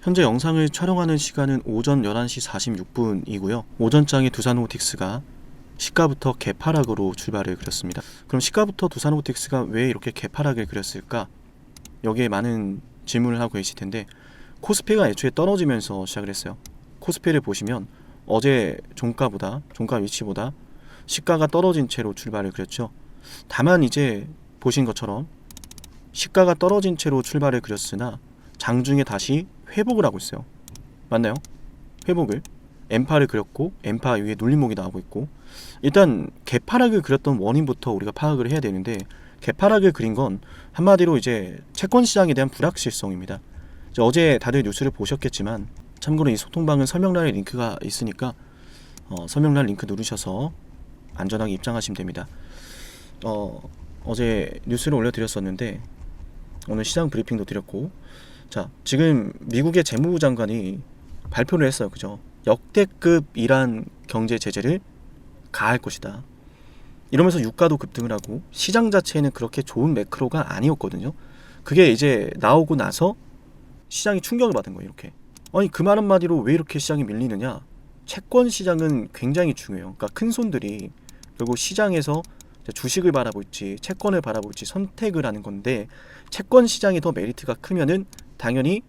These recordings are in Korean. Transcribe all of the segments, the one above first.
현재 영상을 촬영하는 시간은 오전 11시 46분이고요. 오전장에 두산로보틱스가 시가부터 개파락으로 출발을 그렸습니다. 그럼 시가부터 두산로보틱스가 왜 이렇게 개파락을 그렸을까? 여기에 많은 질문을 하고 계실 텐데, 코스피가 애초에 떨어지면서 시작을 했어요. 코스피를 보시면 어제 종가 위치보다 시가가 떨어진 채로 출발을 그렸죠. 다만 이제 보신 것처럼 시가가 떨어진 채로 출발을 그렸으나 장중에 다시 회복을 하고 있어요. 맞나요? 회복을 엠파를 그렸고 엠파 위에 눌림목이 나오고 있고, 일단 개파락을 그렸던 원인부터 우리가 파악을 해야 되는데, 개파락을 그린 건 한마디로 이제 채권 시장에 대한 불확실성입니다. 어제 다들 뉴스를 보셨겠지만, 참고로 이 소통방은 설명란에 링크가 있으니까 설명란 링크 누르셔서 안전하게 입장하시면 됩니다. 어제 뉴스를 올려드렸었는데 오늘 시장 브리핑도 드렸고, 자, 지금 미국의 재무부 장관이 발표를 했어요. 그죠? 역대급 이란 경제 제재를 가할 것이다. 이러면서 유가도 급등을 하고, 시장 자체에는 그렇게 좋은 매크로가 아니었거든요. 그게 이제 나오고 나서 시장이 충격을 받은 거예요. 이렇게. 아니, 그 말 한마디로 왜 이렇게 시장이 밀리느냐? 채권 시장은 굉장히 중요해요. 그러니까 큰 손들이 결국 시장에서 주식을 바라볼지 채권을 바라볼지 선택을 하는 건데, 채권 시장이 더 메리트가 크면은 당연히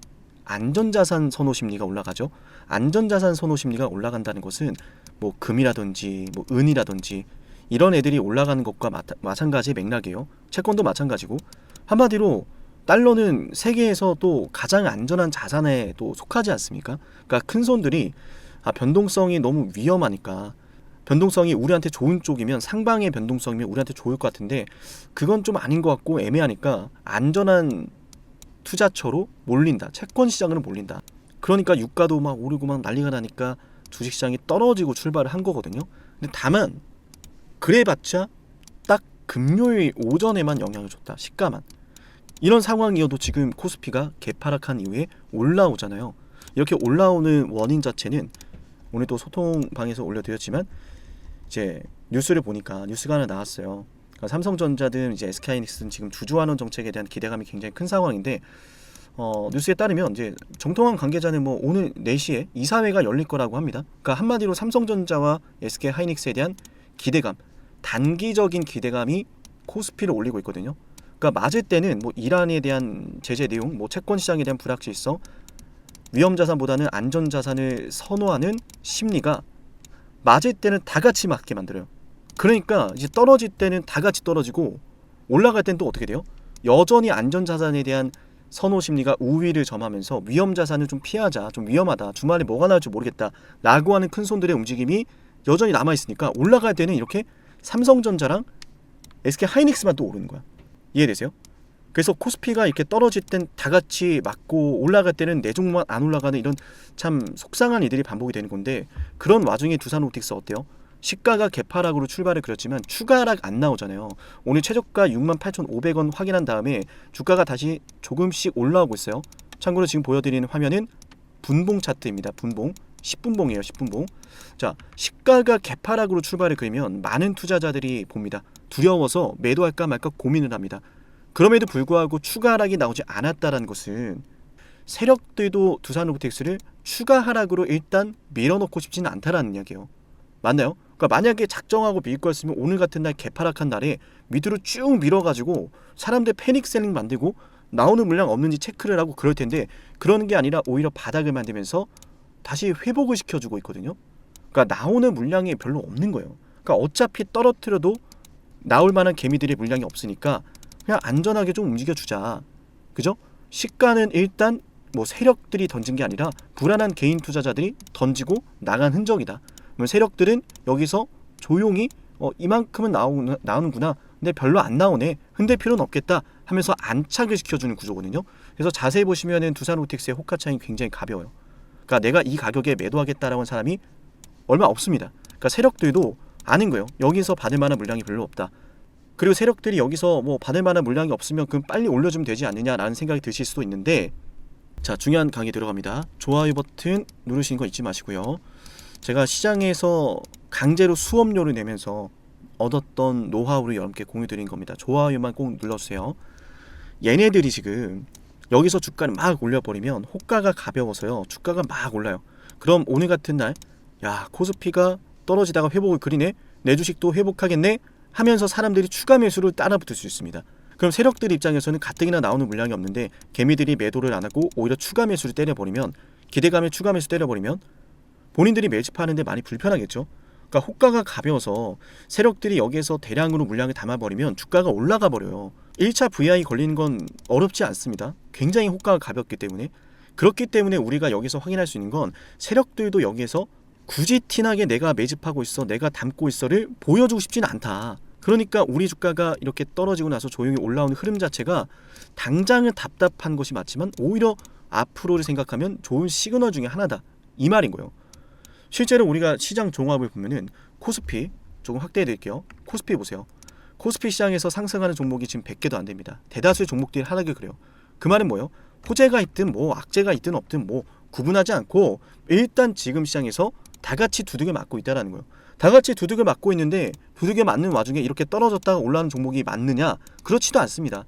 안전자산 선호 심리가 올라가죠. 안전자산 선호 심리가 올라간다는 것은 뭐 금이라든지 뭐 은이라든지 이런 애들이 올라가는 것과 마찬가지의 맥락이에요. 채권도 마찬가지고, 한마디로 달러는 세계에서 또 가장 안전한 자산에 또 속하지 않습니까? 그러니까 큰 손들이 변동성이 너무 위험하니까, 변동성이 우리한테 좋은 쪽이면, 상방의 변동성이면 우리한테 좋을 것 같은데 그건 좀 아닌 것 같고 애매하니까 안전한 투자처로 몰린다. 채권 시장으로 몰린다. 그러니까 유가도 막 오르고 막 난리가 나니까 주식시장이 떨어지고 출발을 한 거거든요. 근데 다만 그래봤자 딱 금요일 오전에만 영향을 줬다. 시가만. 이런 상황이어도 지금 코스피가 개파락한 이후에 올라오잖아요. 이렇게 올라오는 원인 자체는 오늘 또 소통방에서 올려드렸지만, 이제 뉴스를 보니까 뉴스가 하나 나왔어요. 그러니까 삼성전자든 이제 SK하이닉스든 지금 주주환원 정책에 대한 기대감이 굉장히 큰 상황인데, 뉴스에 따르면 이제 정통한 관계자는 뭐 오늘 4시에 이사회가 열릴 거라고 합니다. 그러니까 한마디로 삼성전자와 SK하이닉스에 대한 기대감, 단기적인 기대감이 코스피를 올리고 있거든요. 그러니까 맞을 때는 뭐 이란에 대한 제재 내용, 뭐 채권 시장에 대한 불확실성, 위험자산보다는 안전자산을 선호하는 심리가 맞을 때는 다 같이 맞게 만들어요. 그러니까 이제 떨어질 때는 다 같이 떨어지고, 올라갈 때는 또 어떻게 돼요? 여전히 안전자산에 대한 선호 심리가 우위를 점하면서 위험자산을 좀 피하자, 좀 위험하다, 주말에 뭐가 나올지 모르겠다 라고 하는 큰 손들의 움직임이 여전히 남아있으니까, 올라갈 때는 이렇게 삼성전자랑 SK하이닉스만 또 오르는 거야. 이해되세요? 그래서 코스피가 이렇게 떨어질 땐 다 같이 맞고, 올라갈 때는 내 종목만 안 올라가는 이런 참 속상한 일들이 반복이 되는 건데, 그런 와중에 두산로보틱스 어때요? 시가가 개파락으로 출발을 그렸지만 추가 하락 안 나오잖아요. 오늘 최저가 68,500원 확인한 다음에 주가가 다시 조금씩 올라오고 있어요. 참고로 지금 보여드리는 화면은 분봉 차트입니다. 분봉 10분봉이에요. 10분봉. 자, 시가가 개파락으로 출발을 그리면 많은 투자자들이 봅니다. 두려워서 매도할까 말까 고민을 합니다. 그럼에도 불구하고 추가 하락이 나오지 않았다는 것은 세력들도 두산로보틱스를 추가 하락으로 일단 밀어넣고 싶지는 않다라는 이야기예요. 맞나요? 그러니까 만약에 작정하고 밀 거였으면 오늘 같은 날 개파락한 날에 밑으로 쭉 밀어가지고 사람들 패닉 셀링 만들고 나오는 물량 없는지 체크를 하고 그럴 텐데, 그러는 게 아니라 오히려 바닥을 만들면서 다시 회복을 시켜주고 있거든요. 그러니까 나오는 물량이 별로 없는 거예요. 그러니까 어차피 떨어뜨려도 나올 만한 개미들의 물량이 없으니까 그냥 안전하게 좀 움직여주자. 그죠? 시가는 일단 뭐 세력들이 던진 게 아니라 불안한 개인 투자자들이 던지고 나간 흔적이다. 그러면 세력들은 여기서 조용히 이만큼은 나오는구나, 근데 별로 안 나오네, 흔들 필요는 없겠다 하면서 안착을 시켜주는 구조거든요. 그래서 자세히 보시면은 두산로보틱스의 호가 차이는 굉장히 가벼워요. 그러니까 내가 이 가격에 매도하겠다라고 하는 사람이 얼마 없습니다. 그러니까 세력들도 아는 거예요. 여기서 받을 만한 물량이 별로 없다. 그리고 세력들이 여기서 뭐 받을 만한 물량이 없으면 그럼 빨리 올려주면 되지 않느냐라는 생각이 드실 수도 있는데, 자, 중요한 강의 들어갑니다. 좋아요 버튼 누르시는 거 잊지 마시고요. 제가 시장에서 강제로 수업료를 내면서 얻었던 노하우를 여러분께 공유 드린 겁니다. 좋아요만 꼭 눌러주세요. 얘네들이 지금 여기서 주가를 막 올려버리면 호가가 가벼워서요 주가가 막 올라요. 그럼 오늘 같은 날 야 코스피가 떨어지다가 회복을 그리네, 내 주식도 회복하겠네 하면서 사람들이 추가 매수를 따라붙을 수 있습니다. 그럼 세력들 입장에서는 가뜩이나 나오는 물량이 없는데 개미들이 매도를 안 하고 오히려 추가 매수를 때려버리면, 기대감에 추가 매수 때려버리면 본인들이 매집하는데 많이 불편하겠죠. 그러니까 호가가 가벼워서 세력들이 여기에서 대량으로 물량을 담아버리면 주가가 올라가 버려요. 1차 VI 걸리는 건 어렵지 않습니다. 굉장히 호가가 가볍기 때문에. 그렇기 때문에 우리가 여기서 확인할 수 있는 건 세력들도 여기에서 굳이 티나게 내가 매집하고 있어, 내가 담고 있어를 보여주고 싶지는 않다. 그러니까 우리 주가가 이렇게 떨어지고 나서 조용히 올라오는 흐름 자체가 당장은 답답한 것이 맞지만 오히려 앞으로를 생각하면 좋은 시그널 중에 하나다, 이 말인 거예요. 실제로 우리가 시장 종합을 보면은 코스피 조금 확대해 드릴게요. 코스피 보세요. 코스피 시장에서 상승하는 종목이 지금 100개도 안 됩니다. 대다수의 종목들이 하락을 그래요. 그 말은 뭐예요? 호재가 있든 뭐 악재가 있든 없든 뭐 구분하지 않고 일단 지금 시장에서 다 같이 두들겨 맞고 있다라는 거예요. 다 같이 두들겨 맞고 있는데 두들겨 맞는 와중에 이렇게 떨어졌다가 올라오는 종목이 맞느냐? 그렇지도 않습니다.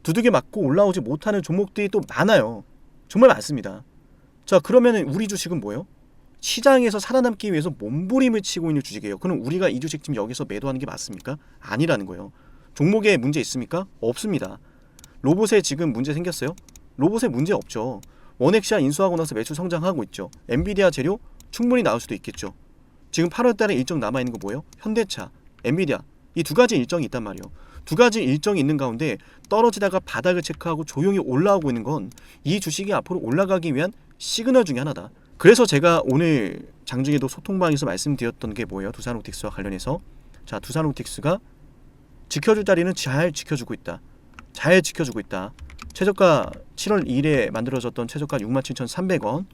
두들겨 맞고 올라오지 못하는 종목들이 또 많아요. 정말 많습니다. 자, 그러면은 우리 주식은 뭐예요? 시장에서 살아남기 위해서 몸부림을 치고 있는 주식이에요. 그럼 우리가 이 주식 지금 여기서 매도하는 게 맞습니까? 아니라는 거예요. 종목에 문제 있습니까? 없습니다. 로봇에 지금 문제 생겼어요? 로봇에 문제 없죠. 원엑시아 인수하고 나서 매출 성장하고 있죠. 엔비디아 재료 충분히 나올 수도 있겠죠. 지금 8월달에 일정 남아있는 거 뭐예요? 현대차, 엔비디아, 이 두 가지 일정이 있단 말이에요. 두 가지 일정이 있는 가운데 떨어지다가 바닥을 체크하고 조용히 올라오고 있는 건 이 주식이 앞으로 올라가기 위한 시그널 중에 하나다. 그래서 제가 오늘 장중에도 소통방에서 말씀드렸던 게 뭐예요? 두산로보틱스와 관련해서, 자, 두산로보틱스가 지켜줄 자리는 잘 지켜주고 있다. 잘 지켜주고 있다. 최저가 7월 2일에 만들어졌던 최저가 67,300원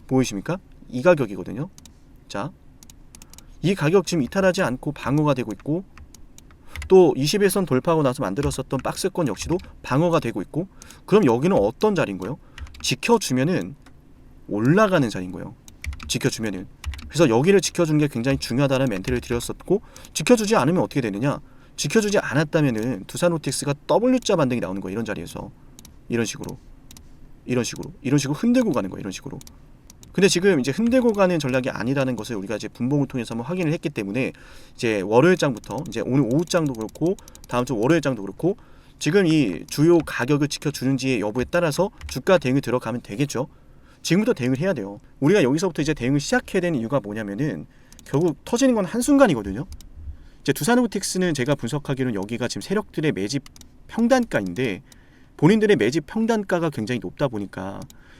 보이십니까? 이 가격이거든요. 자, 이 가격 지금 이탈하지 않고 방어가 되고 있고, 또 21선 돌파하고 나서 만들었었던 박스권 역시도 방어가 되고 있고, 그럼 여기는 어떤 자리인 거예요? 지켜주면은 올라가는 자리인 거예요. 지켜주면은. 그래서 여기를 지켜주는 게 굉장히 중요하다는 멘트를 드렸었고, 지켜주지 않으면 어떻게 되느냐? 지켜주지 않았다면은 두산로보틱스가 W자 반등이 나오는 거예요. 이런 자리에서 이런 식으로 흔들고 가는 거예요. 이런 식으로. 근데 지금 이제 흔들고 가는 전략이 아니라는 것을 우리가 이제 분봉을 통해서 한번 확인을 했기 때문에 이제 월요일장부터 이제 오늘 오후장도 그렇고 다음 주 월요일장도 그렇고 지금 이 주요 가격을 지켜주는지의 여부에 따라서 주가 대응이 들어가면 되겠죠. 지금부터 대응을 해야 돼요. 우리가 여기서부터 이제 대응을 시작해야 되는 이유가 뭐냐면은 결국 터지는 건 한순간이거든요. 이제 두산로보틱스는 제가 분석하기로는 여기가 지금 세력들의 매집 평단가인데 본인들의 매집 평단가가 굉장히 높다 보니까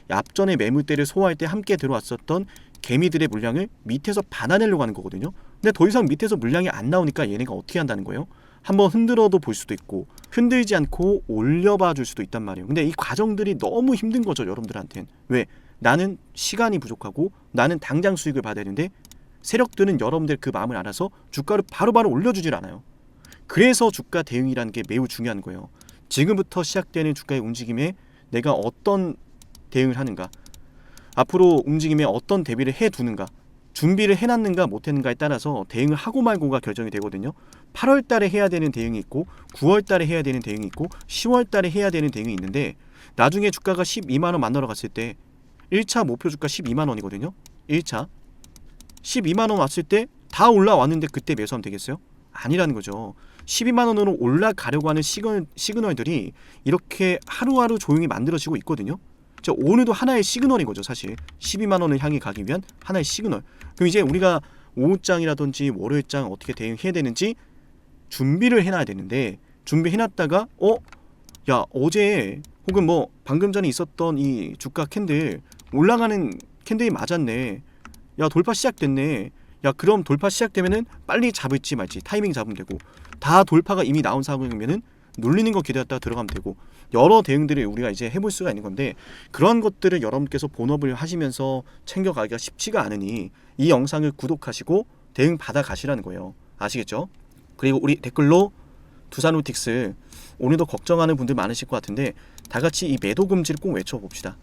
앞전에 매물대를 소화할 때 함께 들어왔었던 개미들의 물량을 밑에서 받아내려고 하는 거거든요. 근데 더 이상 밑에서 물량이 안 나오니까 얘네가 어떻게 한다는 거예요? 한번 흔들어도 볼 수도 있고 흔들지 않고 올려봐 줄 수도 있단 말이에요. 근데 이 과정들이 너무 힘든 거죠, 여러분들한테는. 왜? 나는 시간이 부족하고 나는 당장 수익을 받아야 되는데 세력들은 여러분들 그 마음을 알아서 주가를 바로바로 올려주질 않아요. 그래서 주가 대응이라는 게 매우 중요한 거예요. 지금부터 시작되는 주가의 움직임에 내가 어떤 대응을 하는가, 앞으로 움직임에 어떤 대비를 해두는가, 준비를 해놨는가 못했는가에 따라서 대응을 하고 말고가 결정이 되거든요. 8월 달에 해야 되는 대응이 있고 9월 달에 해야 되는 대응이 있고 10월 달에 해야 되는 대응이 있는데 나중에 주가가 12만원 만나러 갔을 때 1차 목표 주가 12만원이거든요. 1차 12만원 왔을 때 다 올라왔는데 그때 매수하면 되겠어요? 아니라는 거죠. 12만원으로 올라가려고 하는 시그널들이 이렇게 하루하루 조용히 만들어지고 있거든요. 오늘도 하나의 시그널인 거죠. 사실 12만원을 향해 가기 위한 하나의 시그널. 그럼 이제 우리가 오후장이라든지 월요일장 어떻게 대응해야 되는지 준비를 해놔야 되는데, 준비해놨다가 야 어제 혹은 뭐 방금 전에 있었던 이 주가 캔들 올라가는 캔들이 맞았네, 야 돌파 시작됐네, 야 그럼 돌파 시작되면은 빨리 잡을지 말지 타이밍 잡으면 되고, 다 돌파가 이미 나온 상황이면은 눌리는 거 기다렸다가 들어가면 되고, 여러 대응들을 우리가 이제 해볼 수가 있는 건데 그런 것들을 여러분께서 본업을 하시면서 챙겨가기가 쉽지가 않으니 이 영상을 구독하시고 대응 받아 가시라는 거예요. 아시겠죠? 그리고 우리 댓글로 두산로보틱스 오늘도 걱정하는 분들 많으실 것 같은데 다 같이 이 매도 금지를 꼭 외쳐봅시다.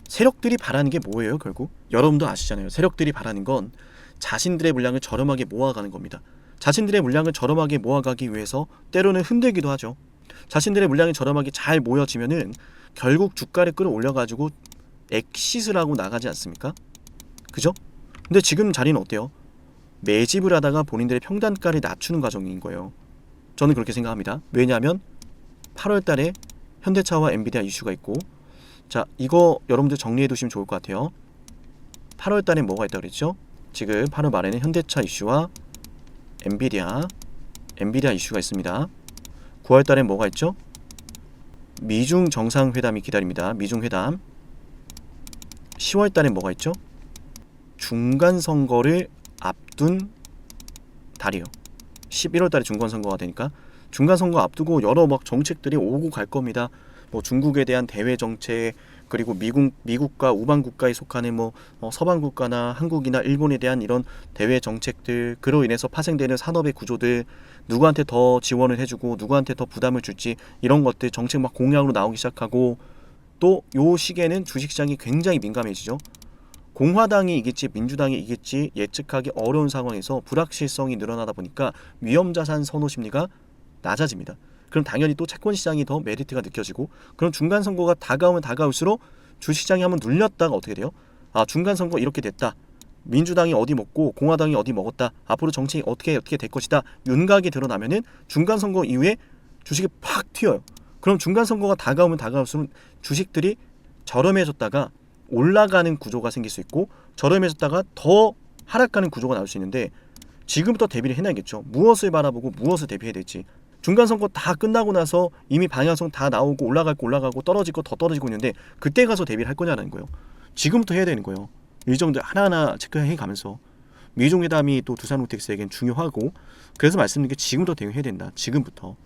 세력들이 바라는 게 뭐예요? 결국 여러분도 아시잖아요. 세력들이 바라는 건 자신들의 물량을 저렴하게 모아가는 겁니다. 자신들의 물량을 저렴하게 모아가기 위해서 때로는 흔들기도 하죠. 자신들의 물량이 저렴하게 잘 모여지면은 결국 주가를 끌어올려가지고 엑시스를 하고 나가지 않습니까? 그죠? 근데 지금 자리는 어때요? 매집을 하다가 본인들의 평단가를 낮추는 과정인 거예요. 저는 그렇게 생각합니다. 왜냐하면 8월 달에 현대차와 엔비디아 이슈가 있고, 자, 이거 여러분들 정리해 두시면 좋을 것 같아요. 8월 달에 뭐가 있다고 그랬죠? 지금 8월 말에는 현대차 이슈와 엔비디아 이슈가 있습니다. 9월 달에 뭐가 있죠? 미중 정상회담이 기다립니다. 미중 회담. 10월 달에 뭐가 있죠? 중간 선거를 앞둔 달이요. 11월 달에 중간 선거가 되니까 중간 선거 앞두고 여러 막 정책들이 오고 갈 겁니다. 뭐 중국에 대한 대외 정책, 그리고 미국과 우방 국가에 속하는 서방 국가나 한국이나 일본에 대한 이런 대외 정책들, 그로 인해서 파생되는 산업의 구조들, 누구한테 더 지원을 해주고 누구한테 더 부담을 줄지, 이런 것들 정책 막 공약으로 나오기 시작하고, 또 요 시기에는 주식시장이 굉장히 민감해지죠. 공화당이 이길지 민주당이 이길지 예측하기 어려운 상황에서 불확실성이 늘어나다 보니까 위험자산 선호 심리가 낮아집니다. 그럼 당연히 또 채권 시장이 더 메리트가 느껴지고, 그럼 중간 선거가 다가오면 다가올수록 주식시장이 한번 눌렸다가 어떻게 돼요? 아, 중간 선거 이렇게 됐다. 민주당이 어디 먹고 공화당이 어디 먹었다. 앞으로 정책이 어떻게 될 것이다. 윤곽이 드러나면은 중간 선거 이후에 주식이 팍 튀어요. 그럼 중간 선거가 다가오면 다가올수록 주식들이 저렴해졌다가 올라가는 구조가 생길 수 있고, 저렴해졌다가 더 하락하는 구조가 나올 수 있는데, 지금부터 대비를 해놔야겠죠. 무엇을 바라보고 무엇을 대비해야 될지. 중간 선거 다 끝나고 나서 이미 방향성 다 나오고 올라갈 거 올라가고 떨어질 거 더 떨어지고 있는데, 그때 가서 대비를 할 거냐는 거예요. 지금부터 해야 되는 거예요. 일정들 하나하나 체크해 가면서. 미중회담이 또 두산호텍스에겐 중요하고, 그래서 말씀드린 게 지금부터 대응해야 된다. 지금부터.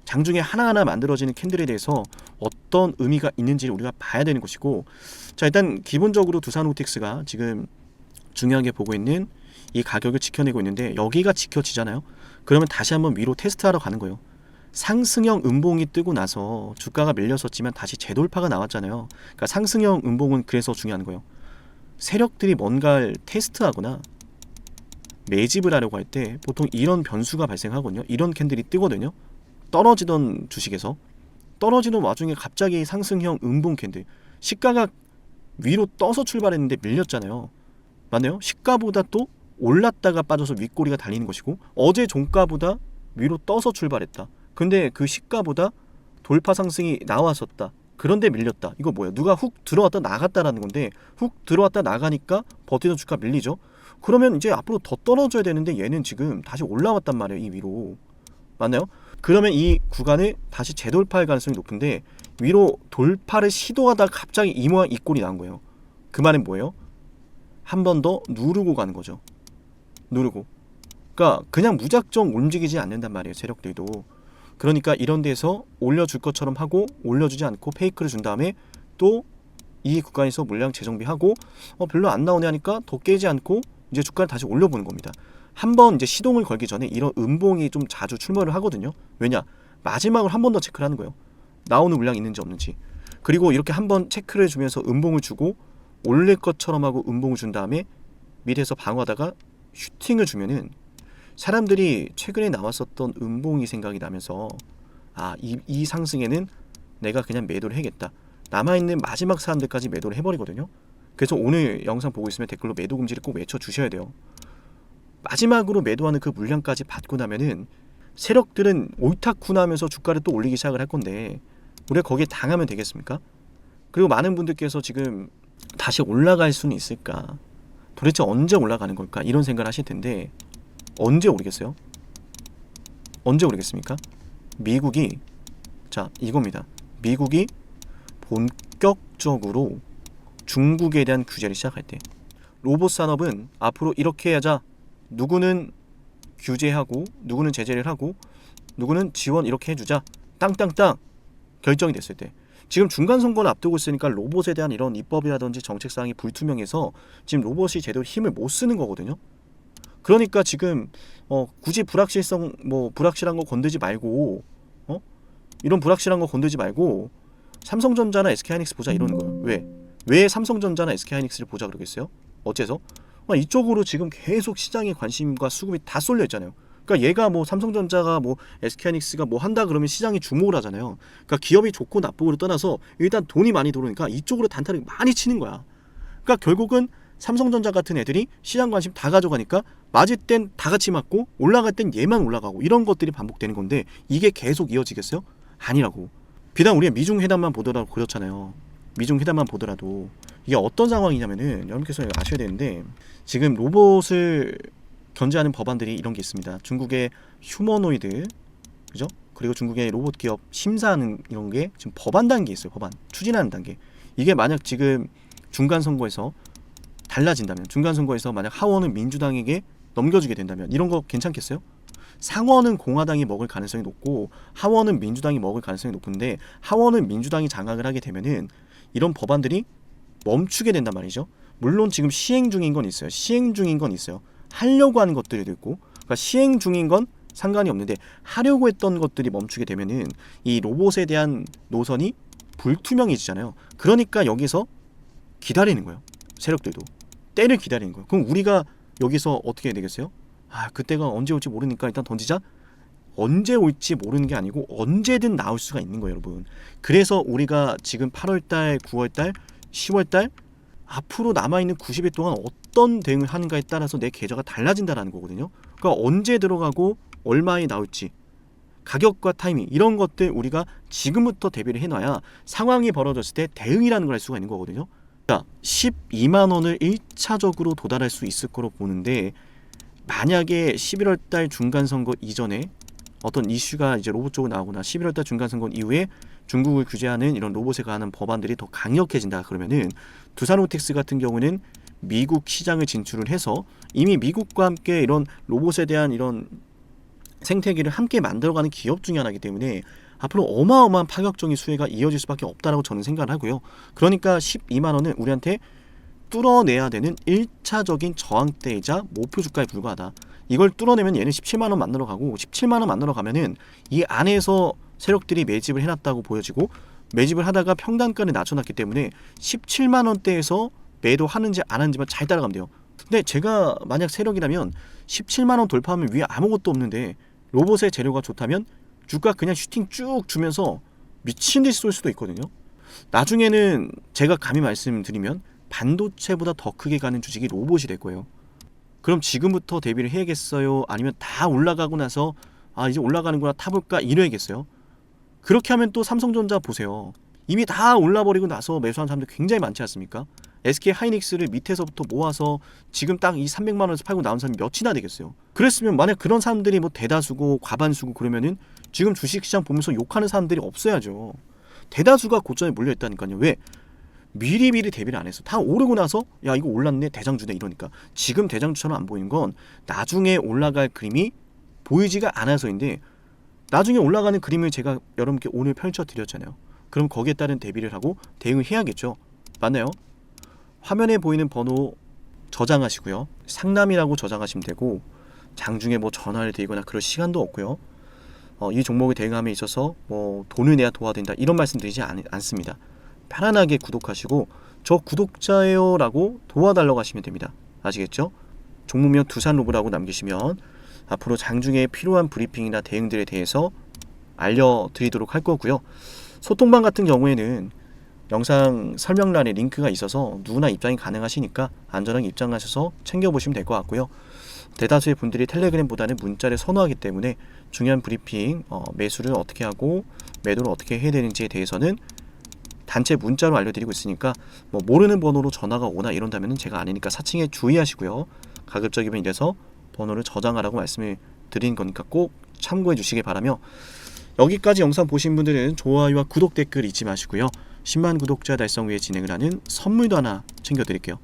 장중에 하나하나 만들어지는 캔들에 대해서 어떤 의미가 있는지를 우리가 봐야 되는 것이고, 자, 일단 기본적으로 두산호텍스가 지금 중요하게 보고 있는 이 가격을 지켜내고 있는데, 여기가 지켜지잖아요. 그러면 다시 한번 위로 테스트하러 가는 거예요. 상승형 음봉이 뜨고 나서 주가가 밀렸었지만 다시 재돌파가 나왔잖아요. 그러니까 상승형 음봉은 그래서 중요한 거예요. 세력들이 뭔가를 테스트하거나 매집을 하려고 할 때 보통 이런 변수가 발생하거든요. 이런 캔들이 뜨거든요. 떨어지던 주식에서 떨어지는 와중에 갑자기 상승형 음봉 캔들, 시가가 위로 떠서 출발했는데 밀렸잖아요. 맞나요? 시가보다 또 올랐다가 빠져서 윗꼬리가 달리는 것이고, 어제 종가보다 위로 떠서 출발했다. 근데 그 시가보다 돌파 상승이 나왔었다. 그런데 밀렸다. 이거 뭐예요? 누가 훅 들어왔다 나갔다라는 건데, 훅 들어왔다 나가니까 버티던 주가 밀리죠. 그러면 이제 앞으로 더 떨어져야 되는데 얘는 지금 다시 올라왔단 말이에요. 이 위로. 맞나요? 그러면 이 구간을 다시 재돌파할 가능성이 높은데, 위로 돌파를 시도하다가 갑자기 이 모양 이 꼴이 나온 거예요. 그 말은 뭐예요? 한 번 더 누르고 가는 거죠. 누르고. 그러니까 그냥 무작정 움직이지 않는단 말이에요. 세력들도. 그러니까 이런 데서 올려줄 것처럼 하고 올려주지 않고 페이크를 준 다음에 또 이 구간에서 물량 재정비하고 별로 안 나오네 하니까 더 깨지 않고 이제 주가를 다시 올려보는 겁니다. 한번 이제 시동을 걸기 전에 이런 음봉이 좀 자주 출몰을 하거든요. 왜냐? 마지막으로 한 번 더 체크를 하는 거예요. 나오는 물량이 있는지 없는지. 그리고 이렇게 한번 체크를 해주면서 음봉을 주고 올릴 것처럼 하고 음봉을 준 다음에 밑에서 방어하다가 슈팅을 주면은 사람들이 최근에 나왔었던 음봉이 생각이 나면서, 아, 이 상승에는 내가 그냥 매도를 해야겠다. 남아있는 마지막 사람들까지 매도를 해버리거든요. 그래서 오늘 영상 보고 있으면 댓글로 매도 금지를 꼭 외쳐주셔야 돼요. 마지막으로 매도하는 그 물량까지 받고 나면은 세력들은 옳다쿠나 하면서 주가를 또 올리기 시작을 할 건데, 우리가 거기에 당하면 되겠습니까? 그리고 많은 분들께서 지금 다시 올라갈 수는 있을까? 도대체 언제 올라가는 걸까? 이런 생각을 하실 텐데, 언제 오르겠어요? 언제 오르겠습니까? 미국이, 자, 이겁니다. 미국이 본격적으로 중국에 대한 규제를 시작할 때, 로봇 산업은 앞으로 이렇게 하자, 누구는 규제하고 누구는 제재를 하고 누구는 지원 이렇게 해주자, 땅땅땅 결정이 됐을 때, 지금 중간 선거를 앞두고 있으니까 로봇에 대한 이런 입법이라든지 정책사항이 불투명해서 지금 로봇이 제대로 힘을 못 쓰는 거거든요. 그러니까 지금 굳이 불확실성 불확실한 거 건들지 말고, 이런 불확실한 거 건들지 말고 삼성전자나 SK하이닉스 보자 이러는 거예요. 왜 삼성전자나 SK하이닉스를 보자 그러겠어요? 어째서? 이쪽으로 지금 계속 시장의 관심과 수급이 다 쏠려 있잖아요. 그러니까 얘가 뭐 삼성전자가 뭐 SK하이닉스가 뭐 한다 그러면 시장이 주목을 하잖아요. 그러니까 기업이 좋고 나쁘고를 떠나서 일단 돈이 많이 들어오니까 이쪽으로 단타를 많이 치는 거야. 그러니까 결국은 삼성전자 같은 애들이 시장 관심 다 가져가니까 맞을 땐 다 같이 맞고 올라갈 땐 얘만 올라가고 이런 것들이 반복되는 건데 이게 계속 이어지겠어요? 아니라고. 비단 우리가 미중 회담만 보더라도 그렇잖아요. 미중 회담만 보더라도 이게 어떤 상황이냐면은 여러분께서 아셔야 되는데 지금 로봇을 견제하는 법안들이 이런 게 있습니다. 중국의 휴머노이드, 그죠? 그리고 중국의 로봇 기업 심사하는 이런 게 지금 법안 단계에 있어요. 법안 추진하는 단계. 이게 만약 지금 중간 선거에서 달라진다면, 중간 선거에서 만약 하원은 민주당에게 넘겨주게 된다면 이런 거 괜찮겠어요? 상원은 공화당이 먹을 가능성이 높고 하원은 민주당이 먹을 가능성이 높은데 하원은 민주당이 장악을 하게 되면은 이런 법안들이 멈추게 된단 말이죠. 물론 지금 시행 중인 건 있어요. 시행 중인 건 있어요. 하려고 하는 것들도 있고, 그러니까 시행 중인 건 상관이 없는데 하려고 했던 것들이 멈추게 되면은 이 로봇에 대한 노선이 불투명해지잖아요. 그러니까 여기서 기다리는 거예요. 세력들도 때를 기다리는 거예요. 그럼 우리가 여기서 어떻게 해야 되겠어요? 그때가 언제 올지 모르니까 일단 던지자. 언제 올지 모르는 게 아니고 언제든 나올 수가 있는 거예요, 여러분. 그래서 우리가 지금 8월달, 9월달, 10월달 앞으로 남아있는 90일 동안 어떤 대응을 하는가에 따라서 내 계좌가 달라진다라는 거거든요. 그러니까 언제 들어가고 얼마에 나올지, 가격과 타이밍 이런 것들 우리가 지금부터 대비를 해놔야 상황이 벌어졌을 때 대응이라는 걸 할 수가 있는 거거든요. 자, 12만 원을 1차적으로 도달할 수 있을 거로 보는데 만약에 11월 달 중간 선거 이전에 어떤 이슈가 이제 로봇 쪽으로 나오거나 11월 달 중간 선거 이후에 중국을 규제하는 이런 로봇에 관한 법안들이 더 강력해진다 그러면은 두산로텍스 같은 경우는 미국 시장을 진출을 해서 이미 미국과 함께 이런 로봇에 대한 이런 생태계를 함께 만들어가는 기업 중에 하나이기 때문에 앞으로 어마어마한 파격적인 수혜가 이어질 수밖에 없다라고 저는 생각을 하고요. 그러니까 12만 원은 우리한테 뚫어내야 되는 1차적인 저항대이자 목표 주가에 불과하다. 이걸 뚫어내면 얘는 17만 원 만들어 가고 17만 원 만들어 가면은 이 안에서 세력들이 매집을 해놨다고 보여지고 매집을 하다가 평단가를 낮춰놨기 때문에 17만 원대에서 매도하는지 안 하는지만 잘 따라가면 돼요. 근데 제가 만약 세력이라면 17만 원 돌파하면 위에 아무것도 없는데 로봇의 재료가 좋다면 주가 그냥 슈팅 쭉 주면서 미친 듯이 쏠 수도 있거든요. 나중에는 제가 감히 말씀드리면 반도체보다 더 크게 가는 주식이 로봇이 될 거예요. 그럼 지금부터 대비를 해야겠어요? 아니면 다 올라가고 나서 이제 올라가는구나 타볼까 이래야겠어요? 그렇게 하면 또 삼성전자 보세요. 이미 다 올라버리고 나서 매수한 사람들 굉장히 많지 않습니까? SK하이닉스를 밑에서부터 모아서 지금 딱 이 300만 원에서 팔고 나온 사람이 몇이나 되겠어요? 그랬으면 만약 그런 사람들이 뭐 대다수고 과반수고 그러면은 지금 주식시장 보면서 욕하는 사람들이 없어야죠. 대다수가 고점에 몰려있다니까요. 왜? 미리미리 대비를 안 했어. 다 오르고 나서 야 이거 올랐네 대장주네 이러니까. 지금 대장주처럼 안 보이는 건 나중에 올라갈 그림이 보이지가 않아서인데 나중에 올라가는 그림을 제가 여러분께 오늘 펼쳐드렸잖아요. 그럼 거기에 따른 대비를 하고 대응을 해야겠죠. 맞나요? 화면에 보이는 번호 저장하시고요. 상담이라고 저장하시면 되고 장중에 뭐 전화를 드리거나 그럴 시간도 없고요. 이 종목에 대응함에 있어서 뭐 돈을 내야 도와드린다 이런 말씀 드리지 않습니다. 편안하게 구독하시고 저 구독자예요 라고 도와달라고 하시면 됩니다. 아시겠죠? 종목명 두산로브라고 남기시면 앞으로 장중에 필요한 브리핑이나 대응들에 대해서 알려드리도록 할 거고요. 소통방 같은 경우에는 영상 설명란에 링크가 있어서 누구나 입장이 가능하시니까 안전하게 입장하셔서 챙겨보시면 될 것 같고요. 대다수의 분들이 텔레그램보다는 문자를 선호하기 때문에 중요한 브리핑, 매수를 어떻게 하고 매도를 어떻게 해야 되는지에 대해서는 단체 문자로 알려드리고 있으니까 뭐 모르는 번호로 전화가 오나 이런다면 제가 아니니까 사칭에 주의하시고요. 가급적이면 이래서 번호를 저장하라고 말씀을 드린 거니까 꼭 참고해 주시길 바라며 여기까지 영상 보신 분들은 좋아요와 구독 댓글 잊지 마시고요. 10만 구독자 달성 위해 진행을 하는 선물도 하나 챙겨드릴게요.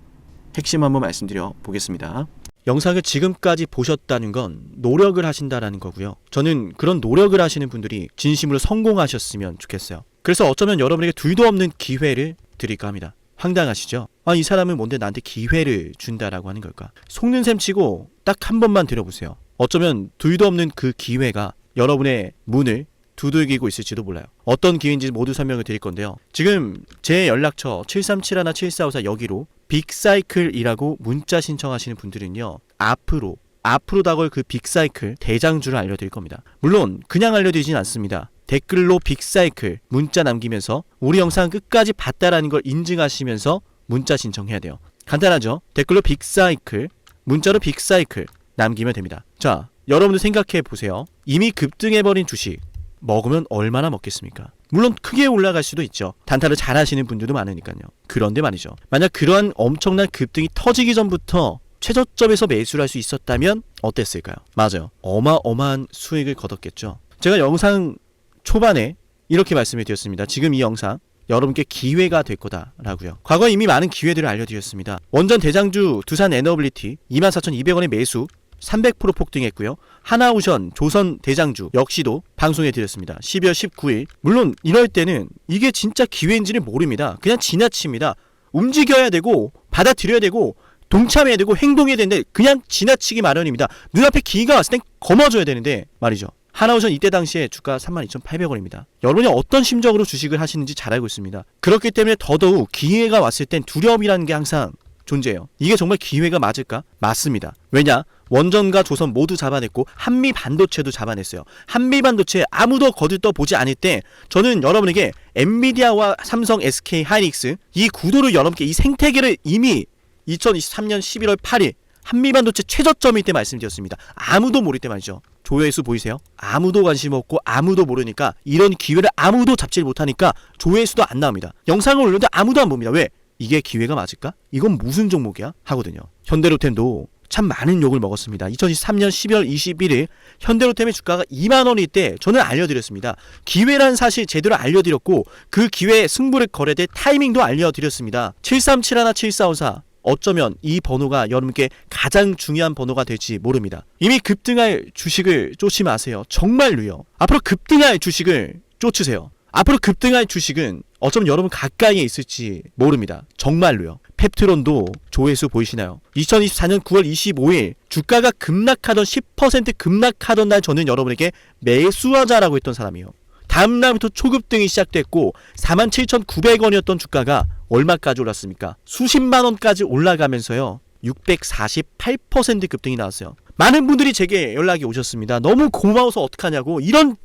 핵심 한번 말씀드려 보겠습니다. 영상을 지금까지 보셨다는 건 노력을 하신다라는 거고요. 저는 그런 노력을 하시는 분들이 진심으로 성공하셨으면 좋겠어요. 그래서 어쩌면 여러분에게 둘도 없는 기회를 드릴까 합니다. 황당하시죠? 이 사람은 뭔데 나한테 기회를 준다라고 하는 걸까? 속는 셈 치고 딱 한 번만 들어보세요. 어쩌면 둘도 없는 그 기회가 여러분의 문을 두들기고 있을지도 몰라요. 어떤 기회인지 모두 설명을 드릴 건데요. 지금 제 연락처 7371-7454 여기로 빅사이클이라고 문자 신청하시는 분들은요. 앞으로 앞으로 다가올 그 빅사이클 대장주를 알려드릴 겁니다. 물론 그냥 알려드리진 않습니다. 댓글로 빅사이클 문자 남기면서 우리 영상 끝까지 봤다라는 걸 인증하시면서 문자 신청해야 돼요. 간단하죠? 댓글로 빅사이클, 문자로 빅사이클 남기면 됩니다. 자, 여러분들 생각해 보세요. 이미 급등해버린 주식 먹으면 얼마나 먹겠습니까? 물론 크게 올라갈 수도 있죠. 단타를 잘 하시는 분들도 많으니까요. 그런데 말이죠. 만약 그러한 엄청난 급등이 터지기 전부터 최저점에서 매수를 할 수 있었다면 어땠을까요? 맞아요. 어마어마한 수익을 거뒀겠죠. 제가 영상 초반에 이렇게 말씀을 드렸습니다. 지금 이 영상 여러분께 기회가 될 거다라고요. 과거에 이미 많은 기회들을 알려드렸습니다. 원전 대장주 두산 에너빌리티 24,200원에 매수 300% 폭등했고요. 하나오션 조선 대장주 역시도 방송해 드렸습니다. 12월 19일. 물론 이럴 때는 이게 진짜 기회인지를 모릅니다. 그냥 지나칩니다. 움직여야 되고 받아들여야 되고 동참해야 되고 행동해야 되는데 그냥 지나치기 마련입니다. 눈앞에 기회가 왔을 땐 거머줘야 되는데 말이죠. 하나오션 이때 당시에 주가 32,800원입니다. 여러분이 어떤 심정으로 주식을 하시는지 잘 알고 있습니다. 그렇기 때문에 더더욱 기회가 왔을 땐 두려움이라는 게 항상 존재해요. 이게 정말 기회가 맞을까? 맞습니다. 왜냐? 원전과 조선 모두 잡아냈고 한미 반도체도 잡아냈어요. 한미 반도체 아무도 거들떠보지 않을 때 저는 여러분에게 엔비디아와 삼성, SK, 하이닉스 이 구도를 여러분께 이 생태계를 이미 2023년 11월 8일 한미 반도체 최저점일 때 말씀드렸습니다. 아무도 모를 때 말이죠. 조회수 보이세요? 아무도 관심 없고 아무도 모르니까 이런 기회를 아무도 잡지 못하니까 조회수도 안 나옵니다. 영상을 올렸는데 아무도 안 봅니다. 왜? 이게 기회가 맞을까? 이건 무슨 종목이야? 하거든요. 현대로템도 참 많은 욕을 먹었습니다. 2023년 12월 21일 현대로템의 주가가 2만원일 때 저는 알려드렸습니다. 기회란 사실 제대로 알려드렸고 그 기회에 승부를 걸어야 될 타이밍도 알려드렸습니다. 7371, 7454 어쩌면 이 번호가 여러분께 가장 중요한 번호가 될지 모릅니다. 이미 급등할 주식을 쫓지 마세요. 정말로요. 앞으로 급등할 주식을 쫓으세요. 앞으로 급등할 주식은 어쩌면 여러분 가까이에 있을지 모릅니다. 정말로요. 펩트론도 조회수 보이시나요? 2024년 9월 25일 주가가 급락하던 10% 급락하던 날 저는 여러분에게 매수하자라고 했던 사람이에요. 다음 날부터 초급등이 시작됐고 47,900원이었던 주가가 얼마까지 올랐습니까? 수십만 원까지 올라가면서요. 648% 급등이 나왔어요. 많은 분들이 제게 연락이 오셨습니다. 너무 고마워서 어떡하냐고. 이런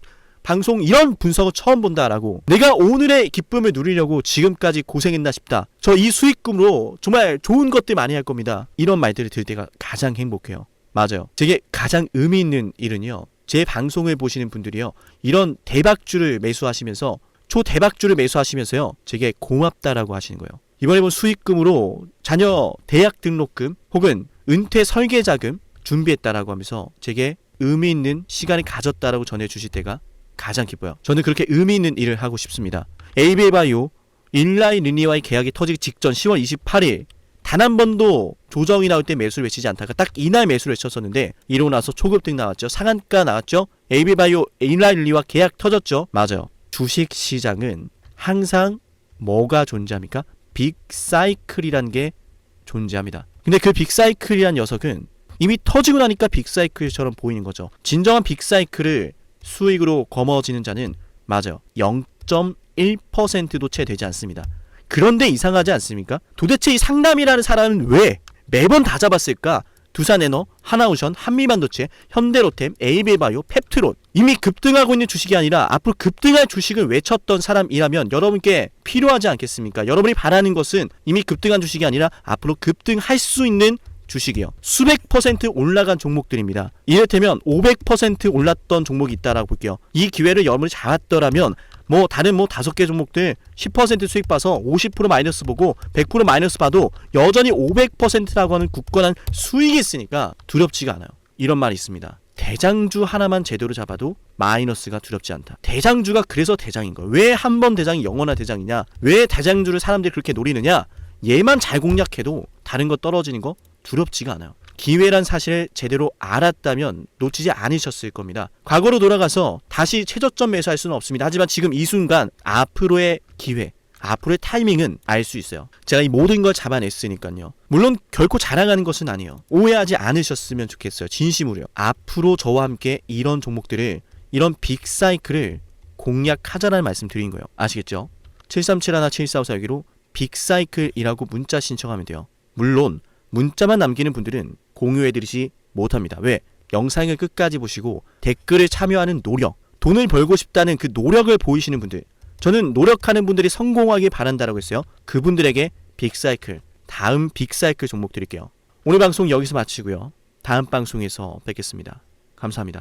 방송 이런 분석을 처음 본다라고. 내가 오늘의 기쁨을 누리려고 지금까지 고생했나 싶다. 저 이 수익금으로 정말 좋은 것들 많이 할 겁니다. 이런 말들을 들을 때가 가장 행복해요. 맞아요. 제게 가장 의미 있는 일은요. 제 방송을 보시는 분들이요. 이런 대박주를 매수하시면서 초대박주를 매수하시면서요. 제게 고맙다라고 하시는 거예요. 이번에 본 수익금으로 자녀 대학 등록금 혹은 은퇴 설계자금 준비했다라고 하면서 제게 의미 있는 시간을 가졌다라고 전해주실 때가 가장 기뻐요. 저는 그렇게 의미 있는 일을 하고 싶습니다. 에이비바이오 일라이 리니와의 계약이 터지기 직전 10월 28일 단 한 번도 조정이 나올 때 매수를 외치지 않다가 딱 이날 매수를 외쳤었는데 이러고 나서 초급등 나왔죠. 상한가 나왔죠. 에이비바이오 일라이 리니와 계약 터졌죠. 맞아요. 주식시장은 항상 뭐가 존재합니까? 빅사이클이란 게 존재합니다. 근데 그 빅사이클이란 녀석은 이미 터지고 나니까 빅사이클처럼 보이는 거죠. 진정한 빅사이클을 수익으로 거머쥐는 자는 맞아요. 0.1%도 채 되지 않습니다. 그런데 이상하지 않습니까? 도대체 이 상남이라는 사람은 왜 매번 다 잡았을까? 두산에너, 하나오션, 한미반도체, 현대로템, 에이비바이오, 펩트론 이미 급등하고 있는 주식이 아니라 앞으로 급등할 주식을 외쳤던 사람이라면 여러분께 필요하지 않겠습니까? 여러분이 바라는 것은 이미 급등한 주식이 아니라 앞으로 급등할 수 있는 주식이요. 수백 퍼센트 올라간 종목들입니다. 이를테면 500% 올랐던 종목이 있다라고 볼게요. 이 기회를 여러분이 잡았더라면 다른 5개 종목들 10% 수익 봐서 50% 마이너스 보고 100% 마이너스 봐도 여전히 500%라고 하는 굳건한 수익이 있으니까 두렵지가 않아요. 이런 말이 있습니다. 대장주 하나만 제대로 잡아도 마이너스가 두렵지 않다. 대장주가 그래서 대장인 거예요. 왜 한 번 대장이 영원한 대장이냐? 왜 대장주를 사람들이 그렇게 노리느냐? 얘만 잘 공략해도 다른 거 떨어지는 거 두렵지가 않아요. 기회란 사실을 제대로 알았다면 놓치지 않으셨을 겁니다. 과거로 돌아가서 다시 최저점 매수할 수는 없습니다. 하지만 지금 이 순간 앞으로의 기회, 앞으로의 타이밍은 알 수 있어요. 제가 이 모든 걸 잡아냈으니까요. 물론 결코 자랑하는 것은 아니에요. 오해하지 않으셨으면 좋겠어요. 진심으로요. 앞으로 저와 함께 이런 종목들을, 이런 빅사이클을 공략하자라는 말씀 드린 거예요. 아시겠죠? 73717454 여기로 빅사이클이라고 문자 신청하면 돼요. 물론 문자만 남기는 분들은 공유해드리지 못합니다. 왜? 영상을 끝까지 보시고 댓글에 참여하는 노력, 돈을 벌고 싶다는 그 노력을 보이시는 분들, 저는 노력하는 분들이 성공하길 바란다라고 했어요. 그분들에게 빅사이클, 다음 빅사이클 종목 드릴게요. 오늘 방송 여기서 마치고요. 다음 방송에서 뵙겠습니다. 감사합니다.